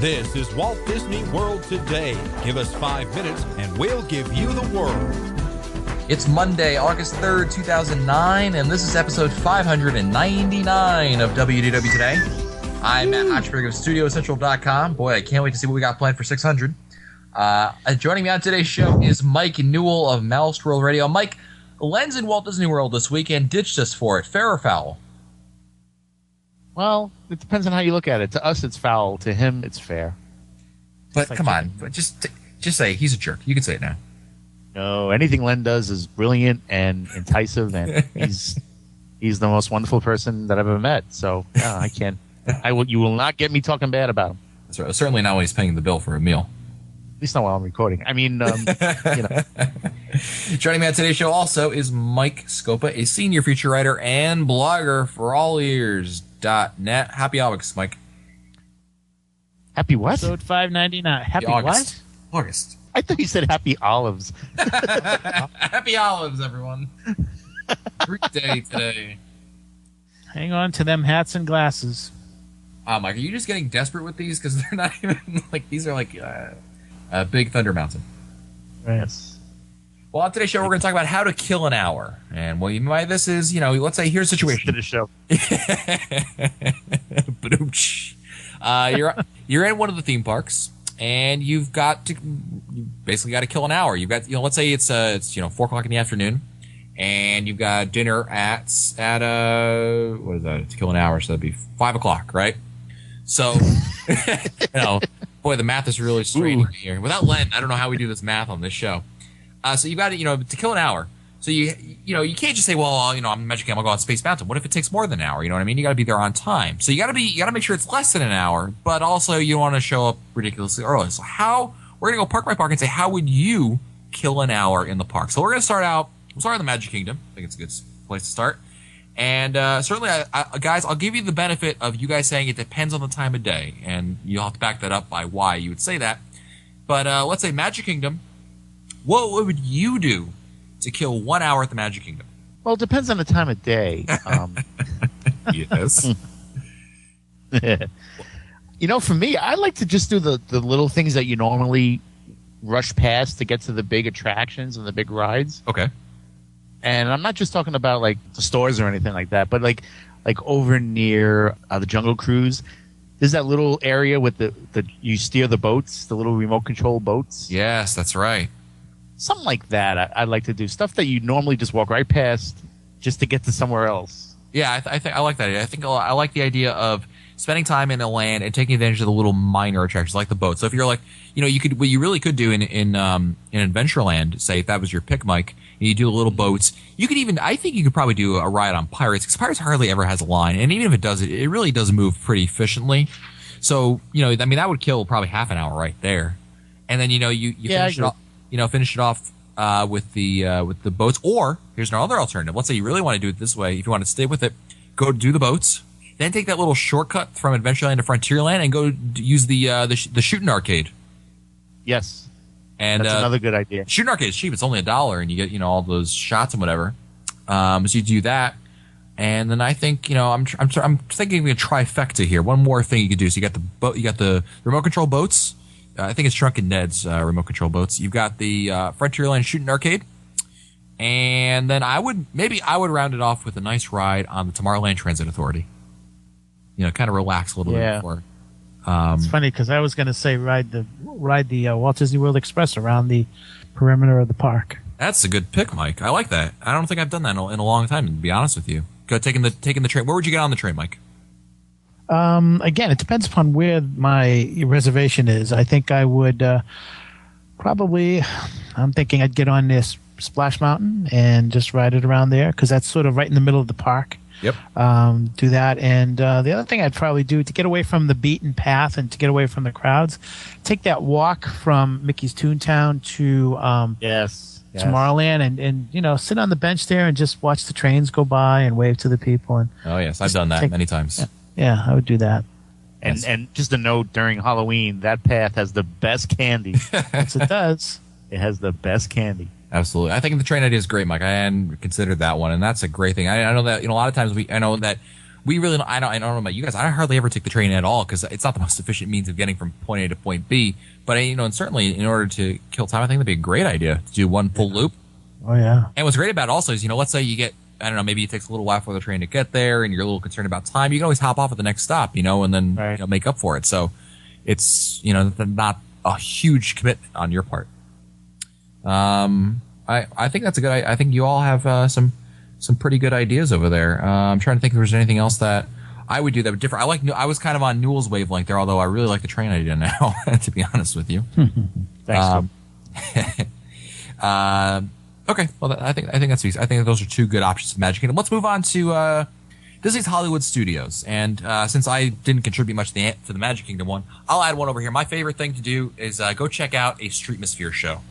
This is Walt Disney World Today. Give us 5 minutes and we'll give you the world. It's Monday, August 3rd, 2009, and this is episode 599 of WDW Today. I'm Matt Hochberg of StudioCentral.com. Boy, I can't wait to see what we got planned for 600. Joining me on today's show is Mike Newell of Mouse World Radio. Mike, Len's in Walt Disney World this week and ditched us for it. Fair or foul? Well, it depends on how you look at it. To us, it's foul. To him, it's fair. But come on, just say he's a jerk. You can say it now. No, anything Len does is brilliant and enticing, and he's the most wonderful person that I've ever met. So I can't. You will not get me talking bad about him. That's right. Certainly not when he's paying the bill for a meal. At least not while I'm recording. I mean, Joining me on today's show also is Mike Scopa, a senior feature writer and blogger for allears.net. Happy August, Mike. Happy what? Episode 599. Happy August. what? August. I thought you said happy olives. Happy olives, everyone. Great day today. Hang on to them hats and glasses. Mike, are you just getting desperate with these? Because they're not even like, these are like Big Thunder Mountain. Yes. Well, on today's show, we're going to talk about how to kill an hour. And what you mean by this is, let's say here's a situation. To the show. You're in one of the theme parks, and you basically got to kill an hour. You've got, let's say it's 4:00 in the afternoon, and you've got dinner at what is that? To kill an hour, so that'd be 5:00, right? So, boy, the math is really straining me here. Without Len, I don't know how we do this math on this show. So you got to, to kill an hour. So you can't just say, well, I'm Magic Kingdom, I'll go on Space Mountain. What if it takes more than an hour? You know what I mean? You got to be there on time. So you got to make sure it's less than an hour, but also you don't want to show up ridiculously early. So we're going to go park by park and say, how would you kill an hour in the park? So we're going to start in the Magic Kingdom. I think it's a good place to start. And certainly, guys, I'll give you the benefit of you guys saying it depends on the time of day, and you'll have to back that up by why you would say that. But let's say Magic Kingdom. What would you do to kill 1 hour at the Magic Kingdom? Well, it depends on the time of day. Yes. For me, I like to just do the little things that you normally rush past to get to the big attractions and the big rides. Okay. And I'm not just talking about like the stores or anything like that, but like over near the Jungle Cruise, there's that little area with the you steer the boats, the little remote control boats. Yes, that's right. Something like that. I'd like to do stuff that you normally just walk right past just to get to somewhere else. Yeah, I think I like that idea. I like the idea of spending time in a land and taking advantage of the little minor attractions like the boat. So if you're like, what you really could do in Adventureland, say if that was your pick, Mike, and you do little boats, you could even, I think you could probably do a ride on Pirates, because Pirates hardly ever has a line, and even if it does, it really does move pretty efficiently. So that would kill probably half an hour right there, and then you finish it off. Finish it off with the boats. Or here's another alternative. Let's say you really want to do it this way. If you want to stay with it, go do the boats. Then take that little shortcut from Adventureland to Frontierland and go use the shooting arcade. Yes, and that's another good idea. Shooting arcade is cheap; it's only $1, and you get all those shots and whatever. So you do that, and then I think I'm thinking of a trifecta here. One more thing you could do. So you got the remote control boats. I think it's Drunken Ned's remote control boats. You've got the Frontierland shooting arcade, and then I would round it off with a nice ride on the Tomorrowland Transit Authority. Kind of relax a little bit before. It's funny because I was going to say ride the Walt Disney World Express around the perimeter of the park. That's a good pick, Mike. I like that. I don't think I've done that in a long time, to be honest with you. Go taking the train. Where would you get on the train, Mike? Again, it depends upon where my reservation is. I think I would I'm thinking I'd get on this Splash Mountain and just ride it around there because that's sort of right in the middle of the park. Yep. Do that. And the other thing I'd probably do to get away from the beaten path and to get away from the crowds, take that walk from Mickey's Toontown to Tomorrowland and sit on the bench there and just watch the trains go by and wave to the people. And oh, yes. I've done that many times. Yeah, I would do that. And just a note, during Halloween, that path has the best candy. Yes, it does. It has the best candy. Absolutely. I think the train idea is great, Mike. I hadn't considered that one, and that's a great thing. I know that a lot of times I know that we really I don't know about you guys. I hardly ever take the train at all because it's not the most efficient means of getting from point A to point B. But and certainly in order to kill time, I think that'd be a great idea to do one full loop. Oh yeah. And what's great about it also is let's say you get maybe it takes a little while for the train to get there, and you're a little concerned about time. You can always hop off at the next stop, and then make up for it. So it's not a huge commitment on your part. I think that's a good. I think you all have some pretty good ideas over there. I'm trying to think if there's anything else that I would do that would differ. I was kind of on Newell's wavelength there, although I really like the train idea now. To be honest with you. Thanks. Okay, well, I think that's easy. I think those are two good options for Magic Kingdom. Let's move on to Disney's Hollywood Studios. And since I didn't contribute much to the Magic Kingdom one, I'll add one over here. My favorite thing to do is go check out a Streetmosphere show.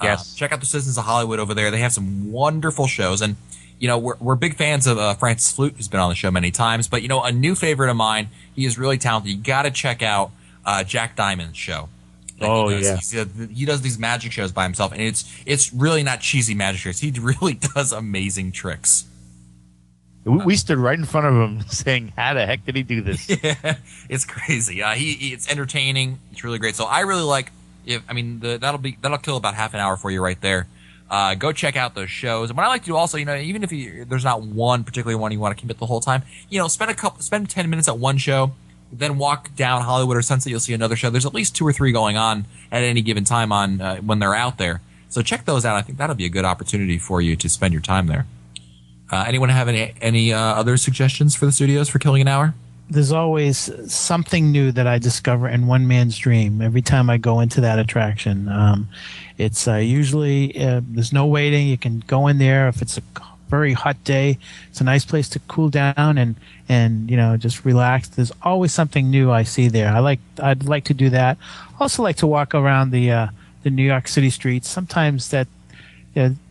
Yes. Check out the Citizens of Hollywood over there. They have some wonderful shows. And, we're big fans of Francis Flute, who's been on the show many times. But, a new favorite of mine, he is really talented. You got to check out Jack Diamond's show. He does these magic shows by himself, and it's really not cheesy magic tricks. He really does amazing tricks. We stood right in front of him saying, how the heck did he do this? Yeah, it's crazy. It's entertaining. It's really great. So I really like that'll kill about half an hour for you right there. Go check out those shows. And what I like to do also, even if there's not one particular one you want to commit the whole time, spend 10 minutes at one show. Then walk down Hollywood or Sunset, you'll see another show. There's at least 2 or 3 going on at any given time on when they're out there. So check those out. I think that'll be a good opportunity for you to spend your time there. Anyone have any other suggestions for the studios for killing an hour? There's always something new that I discover in One Man's Dream every time I go into that attraction. It's usually there's no waiting. You can go in there if it's a very hot day. It's a nice place to cool down and just relax. There's always something new I see there. I'd like to do that. Also like to walk around the New York City streets. Sometimes that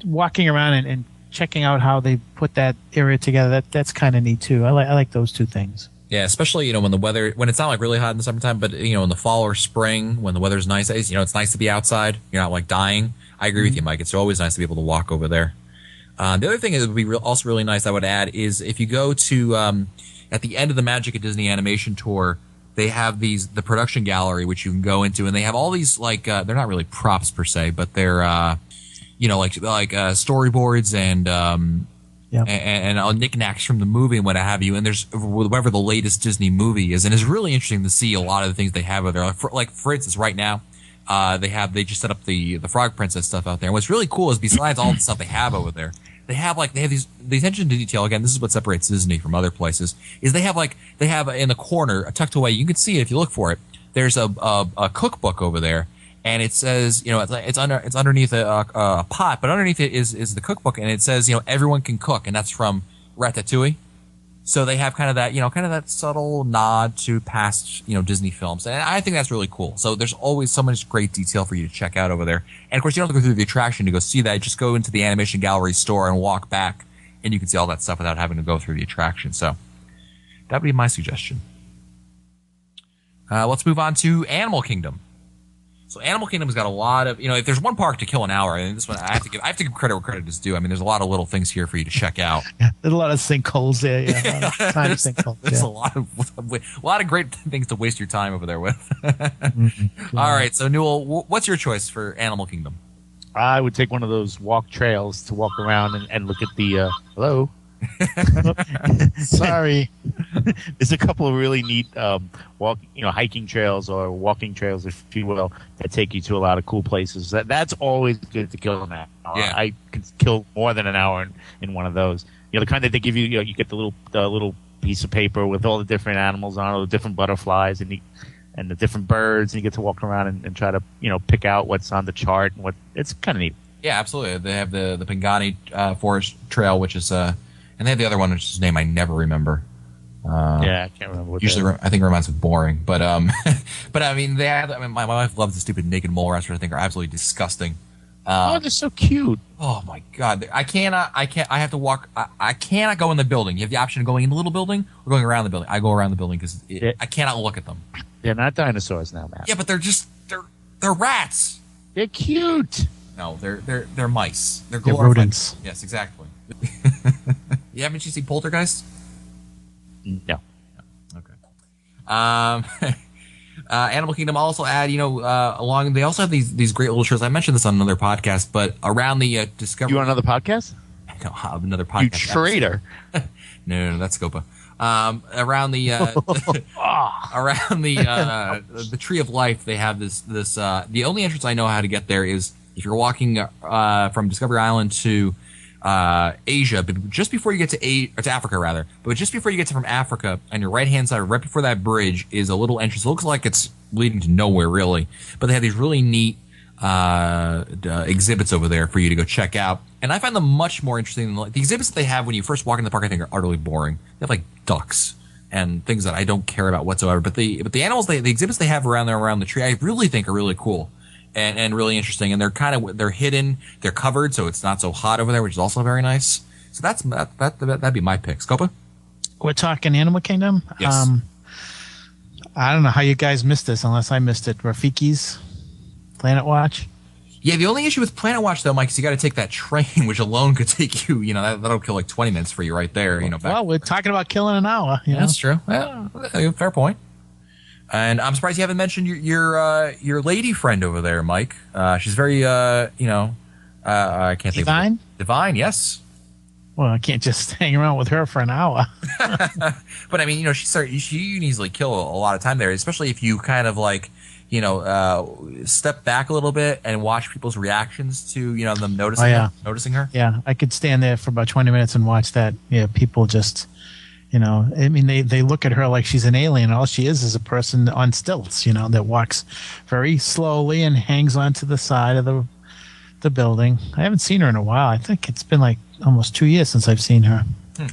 walking around and checking out how they put that area together, that's kind of neat too. I like those two things. Yeah, especially when it's not like really hot in the summertime, but in the fall or spring when the weather's nice, it's nice to be outside. You're not like dying. I agree with you, Mike. It's always nice to be able to walk over there. The other thing that would be also really nice, I would add, is if you go to at the end of the Magic at Disney Animation Tour, they have the production gallery which you can go into, and they have all these they're not really props per se, but they're storyboards and knickknacks from the movie and what have you. And there's whatever the latest Disney movie is, and it's really interesting to see a lot of the things they have over there. For instance, right now. They just set up the Frog Princess stuff out there. And what's really cool is besides all the stuff they have over there, they have the attention to detail. Again, this is what separates Disney from other places. Is they have in the corner, tucked away. You can see it if you look for it. There's a cookbook over there, and it says it's underneath a pot, but underneath it is the cookbook, and it says everyone can cook, and that's from Ratatouille. So they have kind of that subtle nod to past, Disney films. And I think that's really cool. So there's always so much great detail for you to check out over there. And of course, you don't have to go through the attraction to go see that. Just go into the Animation Gallery store and walk back, and you can see all that stuff without having to go through the attraction. So that would be my suggestion. Let's move on to Animal Kingdom. So Animal Kingdom's got a lot of, if there's one park to kill an hour, and this one I have to give credit where credit is due. I mean, there's a lot of little things here for you to check out. Yeah, there's a lot of sinkholes there. Yeah, tiny sinkholes. There's a lot of great things to waste your time over there with. All right, so Newell, what's your choice for Animal Kingdom? I would take one of those walk trails to walk around and look at the hello. Sorry. There's a couple of really neat hiking trails or walking trails, if you will, that take you to a lot of cool places. That's always good to kill an hour. Yeah. I can kill more than an hour in one of those. The kind that they give you, you get the little piece of paper with all the different animals on it, all the different butterflies and the different birds, and you get to walk around and try to pick out what's on the chart and it's kind of neat. Yeah, absolutely. They have the Pangani Forest Trail, which is and they have the other one, which is a name I never remember. I can't remember. Usually, I think it reminds me of boring, but but I mean, my wife loves the stupid naked mole rats, which I think are absolutely disgusting. They're so cute. Oh my god, I have to walk. I cannot go in the building. You have the option of going in the little building or going around the building. I go around the building because I cannot look at them. They're not dinosaurs now, Matt. Yeah, but they're rats. They're cute. No, they're mice. They're rodents. Yes, exactly. You haven't you seen Poltergeist? No. Okay. Animal Kingdom also add, along. They also have these great little shows. I mentioned this on another podcast, but around the Discovery. You on another podcast? No, another podcast. You traitor. No, that's Scopa. Around the the Tree of Life, they have this. The only entrance I know how to get there is if you're walking from Discovery Island to Asia, but just before you get to Africa, rather. But just before you get from Africa, on your right hand side, right before that bridge, is a little entrance. It looks like it's leading to nowhere, really. But they have these really neat exhibits over there for you to go check out. And I find them much more interesting than the exhibits that they have when you first walk in the park. I think are utterly boring. They have like ducks and things that I don't care about whatsoever. But the animals, the exhibits they have around the tree, I really think are really cool and really interesting. And they're hidden, they're covered, so it's not so hot over there, which is also very nice. So that'd be my pick. Scopa? We're talking Animal Kingdom. Yes. I don't know how you guys missed this, unless I missed it. Rafiki's Planet Watch. Yeah, the only issue with Planet Watch, though, Mike, is you got to take that train, which alone could take you, that'll kill like 20 minutes for you right there. Well, we're talking about killing an hour. That's true. Well, fair point. And I'm surprised you haven't mentioned your lady friend over there, Mike. She's very, I can't think. Divine? Divine, yes. Well, I can't just hang around with her for an hour. But I mean, she can easily kill a lot of time there, especially if you kind of like, step back a little bit and watch people's reactions to, them noticing her. Yeah, I could stand there for about 20 minutes and watch that. Yeah, people just, I mean, they look at her like she's an alien. All she is a person on stilts, that walks very slowly and hangs onto the side of the building. I haven't seen her in a while. I think it's been like almost 2 years since I've seen her. All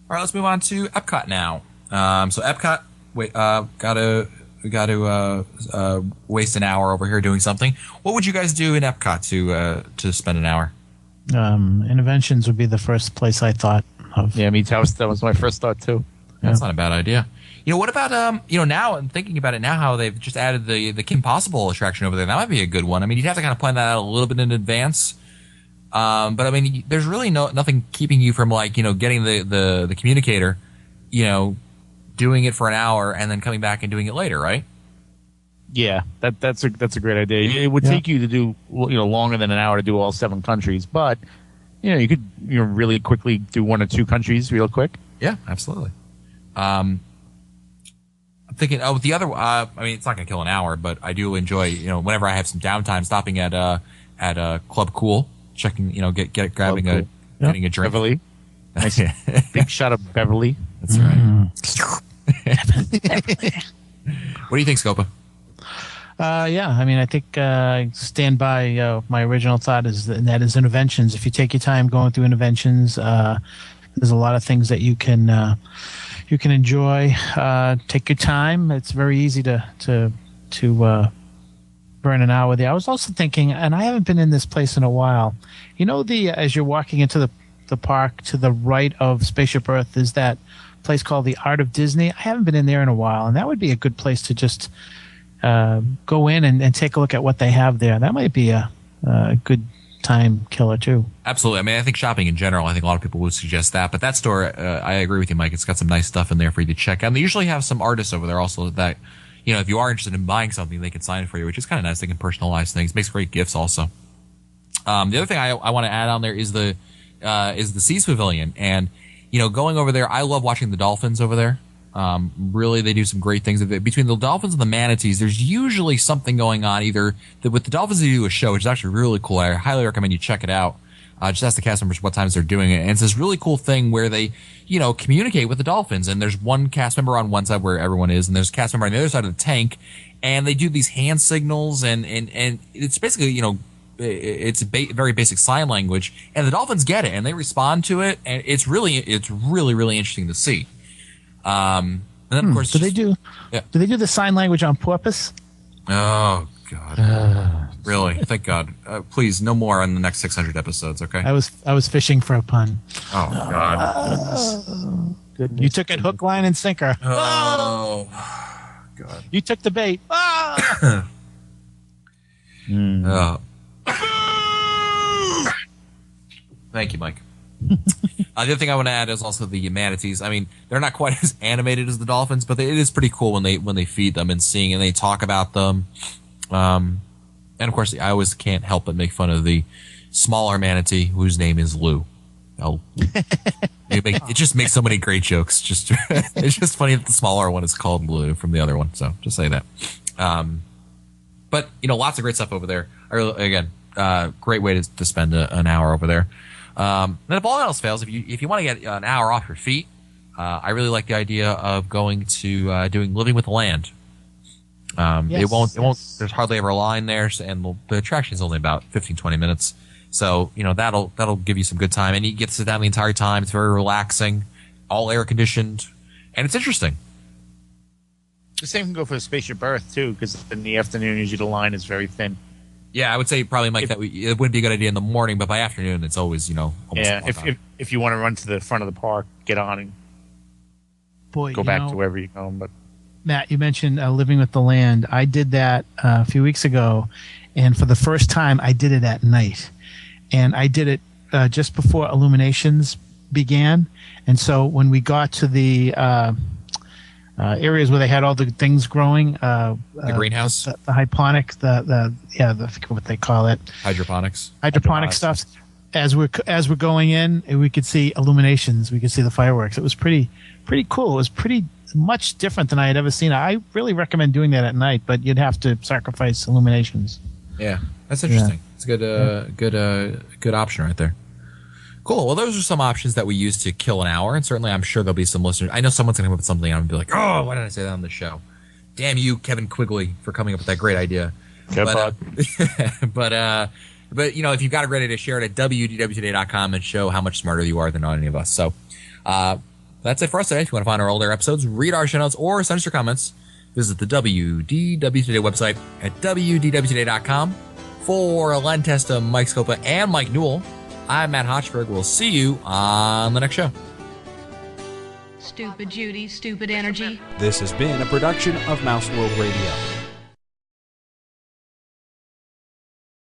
right, let's move on to Epcot now. So Epcot, we got to waste an hour over here doing something. What would you guys do in Epcot to spend an hour? Interventions would be the first place I thought of. Yeah, me too. That was my first thought too. That's not a bad idea. What about now I'm thinking about it now, how they've just added the Kim Possible attraction over there. That might be a good one. I mean, you'd have to kind of plan that out a little bit in advance. But I mean, there's really nothing keeping you from getting the communicator, doing it for an hour and then coming back and doing it later, right? Yeah, that's a great idea. It would take you to do longer than an hour to do all 7 countries, but you could really quickly do 1 or 2 countries real quick. Yeah, absolutely. I'm thinking, the other. I mean, it's not going to kill an hour, but I do enjoy whenever I have some downtime, stopping at Club Cool, checking grabbing getting a drink. Beverly, nice big shot of Beverly. That's right. What do you think, Scopa? Yeah, I mean, I think stand by my original thought and that is interventions. If you take your time going through interventions, there's a lot of things that you can enjoy. Take your time. It's very easy to burn an hour there. I was also thinking, and I haven't been in this place in a while. As you're walking into the park to the right of Spaceship Earth is that place called the Art of Disney. I haven't been in there in a while, and that would be a good place to just go in and take a look at what they have there. That might be a good time killer too. Absolutely. I mean, I think shopping in general, I think a lot of people would suggest that. But that store, I agree with you, Mike. It's got some nice stuff in there for you to check out. And they usually have some artists over there also that, if you are interested in buying something, they can sign it for you, which is kind of nice. They can personalize things. Makes great gifts also. The other thing I want to add on there is the Seas Pavilion. And, going over there, I love watching the dolphins over there. Really, they do some great things. Between the dolphins and the manatees, there's usually something going on. Either with the dolphins, they do a show, which is actually really cool. I highly recommend you check it out. Just ask the cast members what times they're doing it. And it's this really cool thing where they, communicate with the dolphins. And there's one cast member on one side where everyone is, and there's a cast member on the other side of the tank. And they do these hand signals, and it's basically, it's very basic sign language. And the dolphins get it, and they respond to it. And it's really, really interesting to see. And then of course, do they do the sign language on purpose? Oh God, really? Thank God. Please, no more on the next 600 episodes. Okay. I was fishing for a pun. Oh God. Goodness. You took it hook, line, and sinker. Oh God. You took the bait. Thank you, Mike. The other thing I want to add is also the manatees. I mean, they're not quite as animated as the dolphins, but it is pretty cool when they feed them and they talk about them. And of course, I always can't help but make fun of the smaller manatee whose name is Lou. It just makes so many great jokes. It's just funny that the smaller one is called Lou from the other one. So just say that. But lots of great stuff over there. Great way to spend an hour over there. And if all else fails, if you want to get an hour off your feet, I really like the idea of going to doing Living with the Land. It won't. There's hardly ever a line there, and the attraction is only about 15-20 minutes. So that'll give you some good time, and you get to sit down the entire time. It's very relaxing, all air conditioned, and it's interesting. The same can go for the Spaceship Earth too, because in the afternoon usually the line is very thin. Yeah, I would say probably, Mike, it wouldn't be a good idea in the morning, but by afternoon it's always almost. Yeah, if you want to run to the front of the park, get on and go back to wherever you're going. But Matt, you mentioned Living with the Land. I did that a few weeks ago, and for the first time, I did it at night. And I did it just before illuminations began. And so when we got to the areas where they had all the things growing, the greenhouse, the hydroponic, I forget what they call it, hydroponic stuff. As we're going in, we could see illuminations. We could see the fireworks. It was pretty cool. It was pretty much different than I had ever seen. I really recommend doing that at night, but you'd have to sacrifice illuminations. Yeah, that's interesting. Yeah. It's a good option right there. Cool. Well, those are some options that we use to kill an hour, and certainly I'm sure there'll be some listeners. I know someone's going to come up with something, and I'm going to be like, oh, why didn't I say that on the show? Damn you, Kevin Quigley, for coming up with that great idea. But if you've got a great idea, share it at wdwtoday.com and show how much smarter you are than any of us. So that's it for us today. If you want to find our older episodes, read our show notes, or send us your comments, visit the WDW Today website at wdwtoday.com. For Len Testa, Mike Scopa, and Mike Newell, I'm Matt Hochberg. We'll see you on the next show. Stupid Judy, stupid energy. This has been a production of Mouse World Radio.